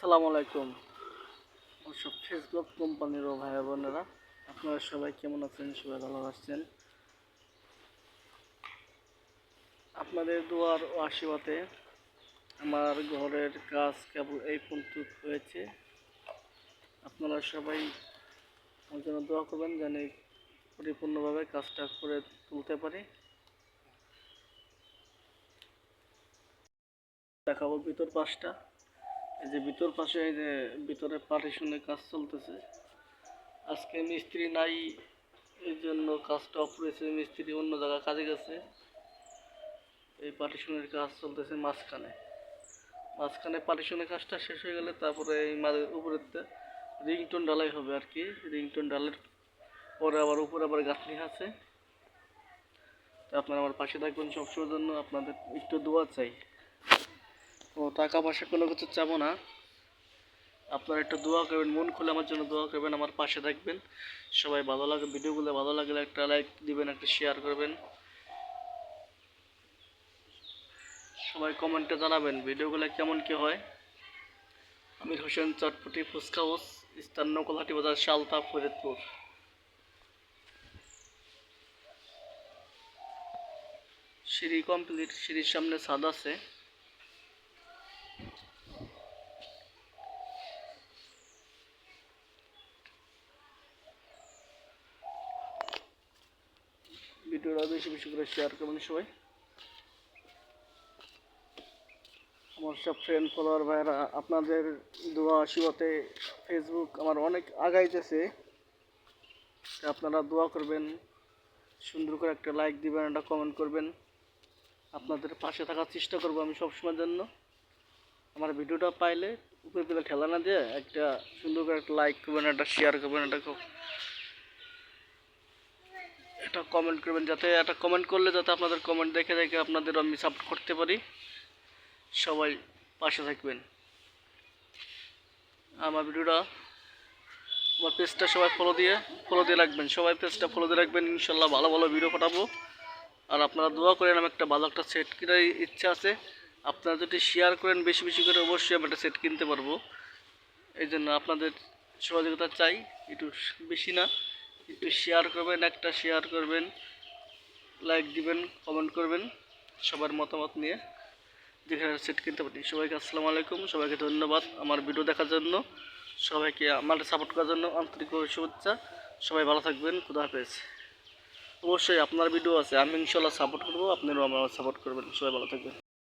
আসসালামু আলাইকুম। সব ফেসবুক কোম্পানির ভাই বোনেরা, আপনারা সবাই কেমন আছেন? সবাই ভালো আছেন? আপনাদের দুয়ার ও আশীর্বাদে আমার ঘরের কাজ কেবল এই পর্যন্ত হয়েছে। আপনারা সবাই আমার জন্য দোয়া করবেন যেন পরিপূর্ণভাবে কাজটা করে তুলতে পারি। দেখাবো ভিতর পাশটা। এই যে ভিতর পাশে, এই যে ভিতরে পার্টিশনের কাজ চলতেছে। আজকে মিস্ত্রি নাই, এই জন্য কাজটা অফ রয়েছে। মিস্ত্রি অন্য জায়গায় কাজে গেছে। এই পার্টিশনের কাজ চলতেছে মাঝখানে পার্টিশনের কাজটা শেষ হয়ে গেলে তারপরে এই উপরেতে রিংটোন ঢালাই হবে আর কি। রিংটোন ঢালের পরে আবার উপরে আবার গাঁথনি আছে। তো আপনারা আমার পাশে থাকবেন সবসময়ের জন্য। আপনাদের একটু দোয়া চাই। ও টাকা পয়সা কোনো কিছু চাবো না, আপনারা একটু দোয়া করবেন, মন খুলে আমার জন্য দোয়া করবেন, আমার পাশে থাকবেন। সবাই ভালো লাগে, ভিডিওগুলো ভালো লাগলে একটা লাইক দিবেন, একটা শেয়ার করবেন। সবাই কমেন্টে জানাবেন ভিডিওগুলো কেমন কি হয়। আমির হোসেন, চটপটি ফুচকা হাউস, স্থান নকলহাটি বাজার, শালতা, ফরিদপুর। সিঁড়ি কমপ্লিট, সিঁড়ির সামনে ছাদ আছে। ভিডিওটা বেশি বেশি করে শেয়ার করবেন সবাই। আমার সব ফ্রেন্ড ফলোয়ার ভাইরা, আপনাদের দোয়া আশীর্বাদে ফেসবুক আমার অনেক আগাইতেছে। আপনারা দোয়া করবেন, সুন্দর করে একটা লাইক দিবেন, একটা কমেন্ট করবেন। আপনাদের পাশে থাকার চেষ্টা করবো আমি সবসময়ের জন্য। আমার ভিডিওটা পাইলে উপরে পেলে ঠেলা না দিয়ে একটা সুন্দর করে একটা লাইক করবেন, একটা শেয়ার করবেন, একটা কমেন্ট করবেন। যাতে একটা কমেন্ট করলে যাতে আপনাদের কমেন্ট দেখে দেখে আপনাদের আমি সাপোর্ট করতে পারি। সবাই পাশে থাকবেন। আমার ভিডিওটা, আমার পেজটা সবাই ফলো দিয়ে রাখবেন। সবাই পেজটা ফলো দিয়ে রাখবেন। ইনশাল্লাহ ভালো ভালো ভিডিও পাঠাবো। আর আপনারা দোয়া করেন, আমি একটা ভালো একটা সেট কেনার ইচ্ছা আছে। আপনারা যদি শেয়ার করেন বেশি বেশি করে, অবশ্যই আমি একটা সেট কিনতে পারবো। এই জন্য আপনাদের সহযোগিতা চাই। একটু বেশি না, একটু শেয়ার করবেন, একটা শেয়ার করবেন, লাইক দিবেন, কমেন্ট করবেন। সবার মতামত নিয়ে যেখানে সেট কিনতে পারি। সবাইকে আসসালামু আলাইকুম। সবাইকে ধন্যবাদ আমার ভিডিও দেখার জন্য। সবাইকে আমার সাপোর্ট করার জন্য আন্তরিক শুভেচ্ছা। সবাই ভালো থাকবেন। খুদা হাফেজ। অবশ্যই আপনার ভিডিও আছে, আমি ইনশাল্লাহ সাপোর্ট করবো, আপনারাও আমার সাপোর্ট করবেন। সবাই ভালো থাকবেন।